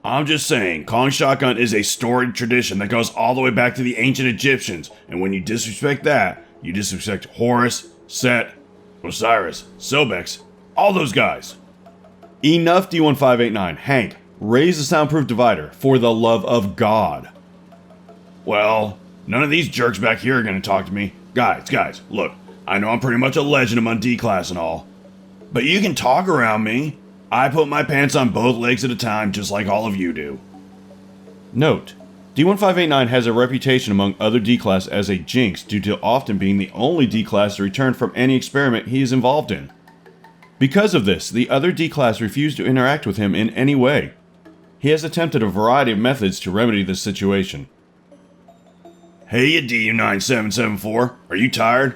I'm just saying, calling shotgun is a storied tradition that goes all the way back to the ancient Egyptians, and when you disrespect that, you disrespect Horus, Set, Osiris, Sobex, all those guys. Enough, D-1589. Hank, raise the soundproof divider, for the love of God. Well, none of these jerks back here are gonna talk to me. Guys, look, I know I'm pretty much a legend among D-class and all, but you can talk around me. I put my pants on both legs at a time, just like all of you do. Note, D-1589 has a reputation among other D-class as a jinx due to often being the only D-class to return from any experiment he is involved in. Because of this, the other D-class refuse to interact with him in any way. He has attempted a variety of methods to remedy this situation. Hey, you D-9774, are you tired?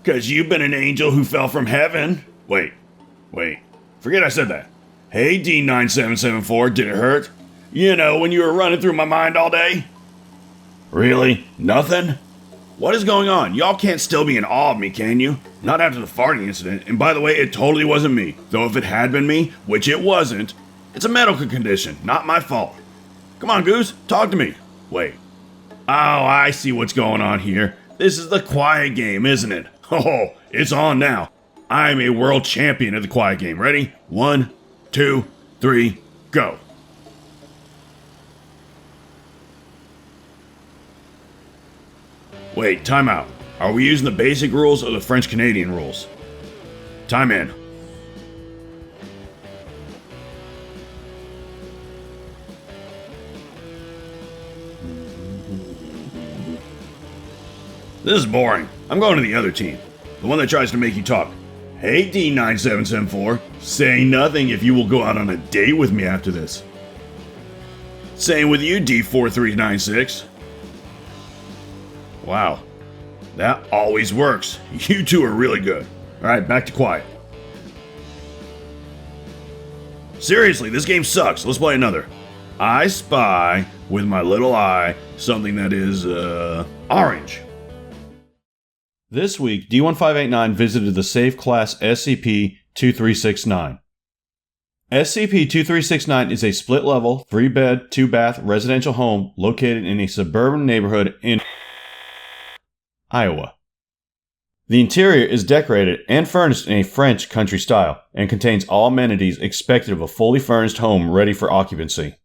'Cause you've been an angel who fell from heaven. Wait, forget I said that. Hey, D-9774, did it hurt? You know, when you were running through my mind all day? Really? Nothing? What is going on? Y'all can't still be in awe of me, can you? Not after the farting incident, and by the way, it totally wasn't me. Though if it had been me, which it wasn't, it's a medical condition, not my fault. Come on, Goose, talk to me. Wait. Oh, I see what's going on here. This is the quiet game, isn't it? Oh, it's on now. I'm a world champion at the quiet game. Ready? 1, 2, 3, go. Wait, time out. Are we using the basic rules or the French-Canadian rules? Time in. This is boring. I'm going to the other team. The one that tries to make you talk. Hey, D-9774. Say nothing if you will go out on a date with me after this. Same with you, D-4396. Wow. That always works. You two are really good. Alright, back to quiet. Seriously, this game sucks. Let's play another. I spy, with my little eye, something that is, orange. This week, D-1589 visited the safe class SCP-2369. SCP-2369 is a split-level, 3-bed, 2-bath residential home located in a suburban neighborhood in Iowa. The interior is decorated and furnished in a French country style and contains all amenities expected of a fully furnished home ready for occupancy.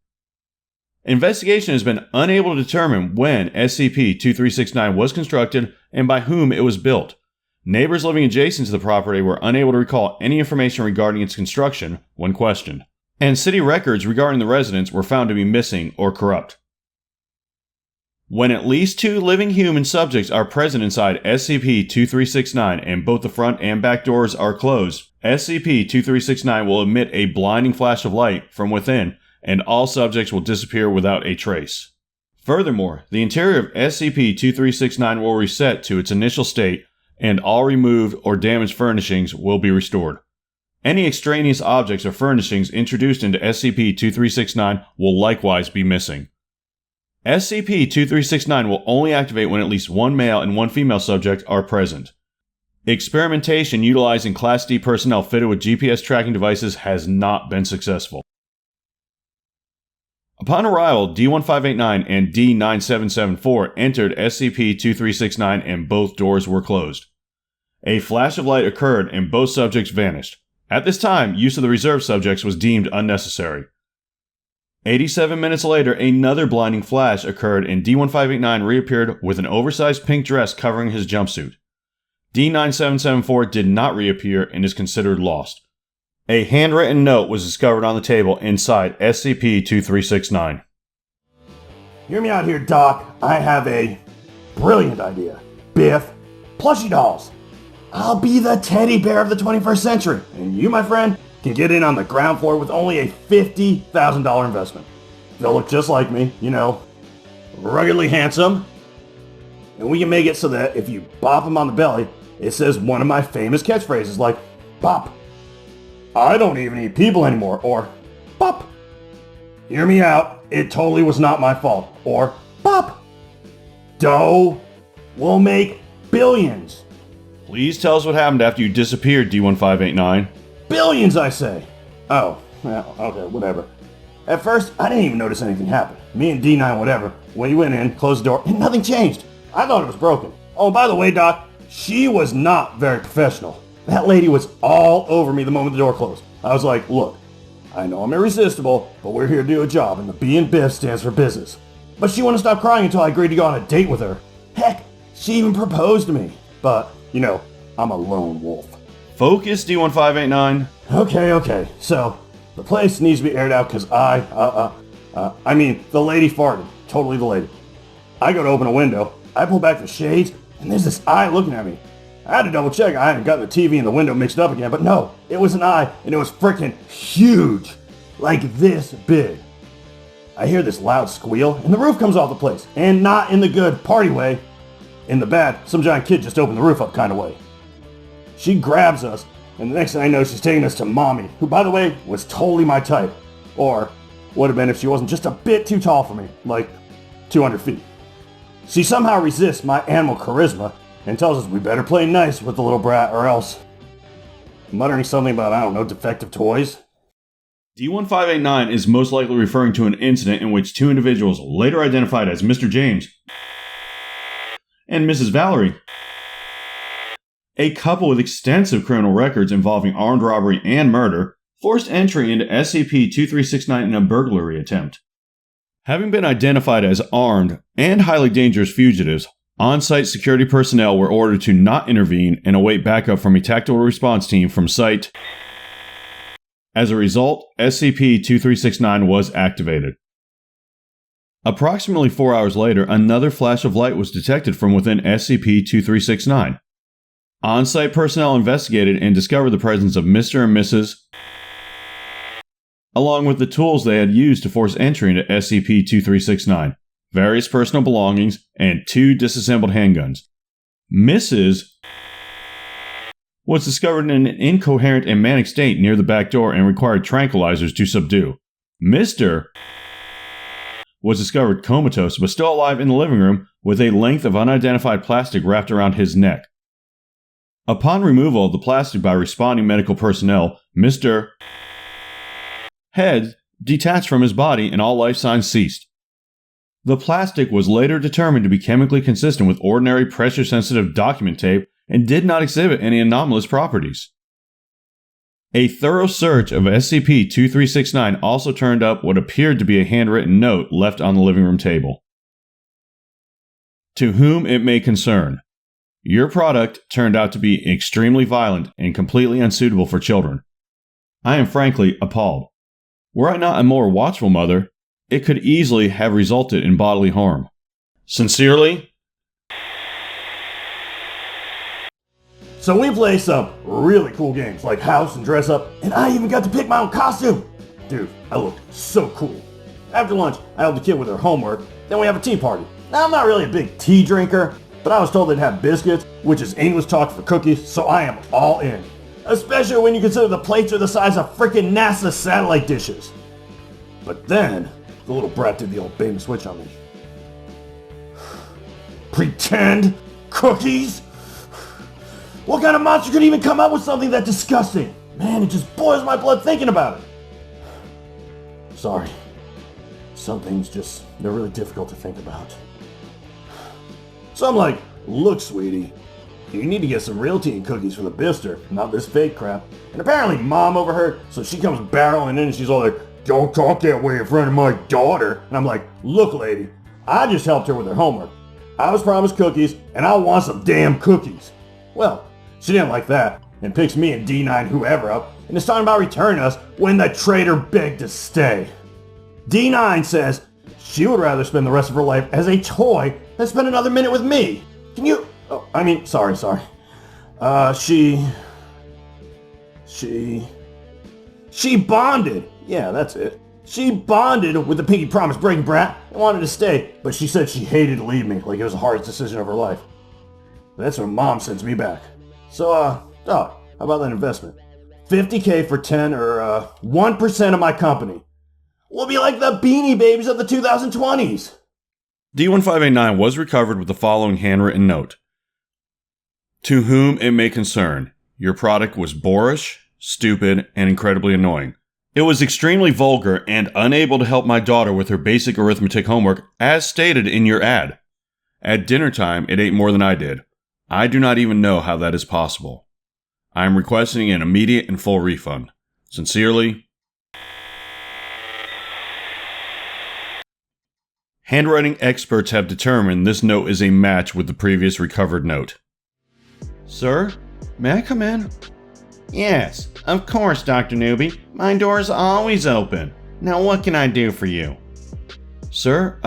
Investigation has been unable to determine when SCP-2369 was constructed and by whom it was built. Neighbors living adjacent to the property were unable to recall any information regarding its construction when questioned, and city records regarding the residence were found to be missing or corrupt. When at least 2 living human subjects are present inside SCP-2369 and both the front and back doors are closed, SCP-2369 will emit a blinding flash of light from within, and all subjects will disappear without a trace. Furthermore, the interior of SCP-2369 will reset to its initial state, and all removed or damaged furnishings will be restored. Any extraneous objects or furnishings introduced into SCP-2369 will likewise be missing. SCP-2369 will only activate when at least 1 male and 1 female subject are present. Experimentation utilizing Class D personnel fitted with GPS tracking devices has not been successful. Upon arrival, D-1589 and D-9774 entered SCP-2369 and both doors were closed. A flash of light occurred and both subjects vanished. At this time, use of the reserve subjects was deemed unnecessary. 87 minutes later, another blinding flash occurred and D-1589 reappeared with an oversized pink dress covering his jumpsuit. D-9774 did not reappear and is considered lost. A handwritten note was discovered on the table inside SCP-2369. Hear me out here, Doc. I have a brilliant idea. Biff, plushie dolls. I'll be the teddy bear of the 21st century, and you, my friend, can get in on the ground floor with only a $50,000 investment. They'll look just like me, you know, ruggedly handsome, and we can make it so that if you bop them on the belly, it says one of my famous catchphrases like, "Bop, I don't even eat people anymore," or "Bop, hear me out, it totally was not my fault," or "Bop, dough will make billions." Please tell us what happened after you disappeared, D-1589. Billions, I say. Oh, well, okay, whatever. At first, I didn't even notice anything happen. Me and D9 whatever, we went in, closed the door, and nothing changed. I thought it was broken. Oh, and by the way, Doc, she was not very professional. That lady was all over me the moment the door closed. I was like, look, I know I'm irresistible, but we're here to do a job, and the B in BIF stands for business. But she wouldn't stop crying until I agreed to go on a date with her. Heck, she even proposed to me. But, you know, I'm a lone wolf. Focus, D-1589. Okay. So, the place needs to be aired out because the lady farted. Totally the lady. I go to open a window. I pull back the shades, and there's this eye looking at me. I had to double check. I hadn't gotten the TV and the window mixed up again, but no, it was an eye, and it was freaking huge. Like this big. I hear this loud squeal, and the roof comes off the place. And not in the good party way. In the bad, some giant kid just opened the roof up kind of way. She grabs us, and the next thing I know, she's taking us to Mommy, who, by the way, was totally my type. Or would have been if she wasn't just a bit too tall for me, like 200 feet. She somehow resists my animal charisma and tells us we better play nice with the little brat or else. Muttering something about, I don't know, defective toys. D-1589 is most likely referring to an incident in which two individuals, later identified as Mr. James and Mrs. Valerie, a couple with extensive criminal records involving armed robbery and murder, forced entry into SCP-2369 in a burglary attempt. Having been identified as armed and highly dangerous fugitives, on-site security personnel were ordered to not intervene and await backup from a tactical response team from site. As a result, SCP-2369 was activated. Approximately 4 hours later, another flash of light was detected from within SCP-2369. On-site personnel investigated and discovered the presence of Mr. and Mrs., along with the tools they had used to force entry into SCP-2369, various personal belongings, and 2 disassembled handguns. Mrs. was discovered in an incoherent and manic state near the back door and required tranquilizers to subdue. Mr. was discovered comatose but still alive in the living room with a length of unidentified plastic wrapped around his neck. Upon removal of the plastic by responding medical personnel, Mr. head detached from his body and all life signs ceased. The plastic was later determined to be chemically consistent with ordinary pressure-sensitive document tape and did not exhibit any anomalous properties. A thorough search of SCP-2369 also turned up what appeared to be a handwritten note left on the living room table. To whom it may concern, your product turned out to be extremely violent and completely unsuitable for children. I am frankly appalled. Were I not a more watchful mother, it could easily have resulted in bodily harm. Sincerely, So we play some really cool games like house and dress up, and I even got to pick my own costume. Dude, I looked so cool. After lunch, I helped the kid with her homework, then we have a tea party. Now I'm not really a big tea drinker, but I was told they'd have biscuits, which is English talk for cookies, so I am all in. Especially when you consider the plates are the size of freaking NASA satellite dishes. But then, the little brat did the old bait and switch on me. Pretend cookies? What kind of monster could even come up with something that disgusting? Man, it just boils my blood thinking about it. Sorry. Some things just, they're really difficult to think about. So I'm like, look, sweetie, you need to get some real tea and cookies for the bister, not this fake crap. And apparently Mom overheard, so she comes barreling in and she's all like, don't talk that way in front of my daughter. And I'm like, look, lady, I just helped her with her homework. I was promised cookies, and I want some damn cookies. Well, she didn't like that, and picks me and D9 whoever up, and is talking about returning us when the traitor begged to stay. D9 says she would rather spend the rest of her life as a toy than spend another minute with me. Can you... Oh, I mean, sorry. She bonded. Yeah, that's it. She bonded with the Pinky Promise breaking brat and wanted to stay, but she said she hated to leave me, like it was the hardest decision of her life. That's when Mom sends me back. So, how about that investment? $50K for 10 or 1% of my company. We'll be like the Beanie Babies of the 2020s. D-1589 was recovered with the following handwritten note. To whom it may concern, your product was boorish, stupid, and incredibly annoying. It was extremely vulgar and unable to help my daughter with her basic arithmetic homework as stated in your ad. At dinner time, it ate more than I did. I do not even know how that is possible. I am requesting an immediate and full refund. Sincerely, handwriting experts have determined this note is a match with the previous recovered note. Sir, may I come in? Yes, of course, Dr. Newbie. My door is always open. Now what can I do for you? Sir,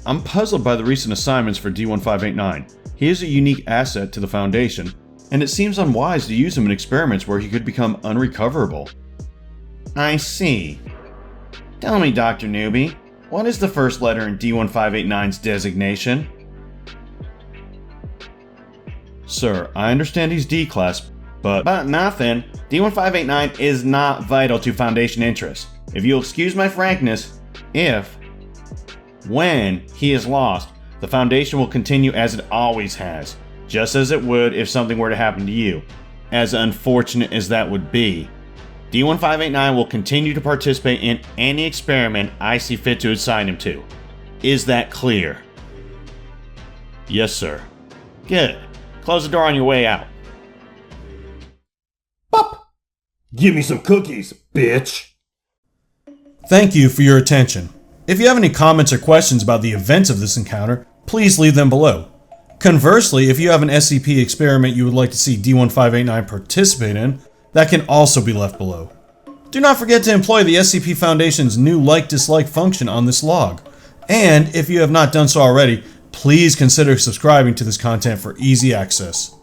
I'm puzzled by the recent assignments for D-1589. He is a unique asset to the Foundation, and it seems unwise to use him in experiments where he could become unrecoverable. I see. Tell me, Dr. Newbie, what is the first letter in D-1589's designation? Sir, I understand he's D-class, but nothing. D-1589 is not vital to Foundation interests. If you'll excuse my frankness, when he is lost, the Foundation will continue as it always has, just as it would if something were to happen to you. As unfortunate as that would be, D-1589 will continue to participate in any experiment I see fit to assign him to. Is that clear? Yes, sir. Good. Close the door on your way out. Pop! Give me some cookies, bitch! Thank you for your attention. If you have any comments or questions about the events of this encounter, please leave them below. Conversely, if you have an SCP experiment you would like to see D-1589 participate in, that can also be left below. Do not forget to employ the SCP Foundation's new like-dislike function on this log. And if you have not done so already, please consider subscribing to this content for easy access.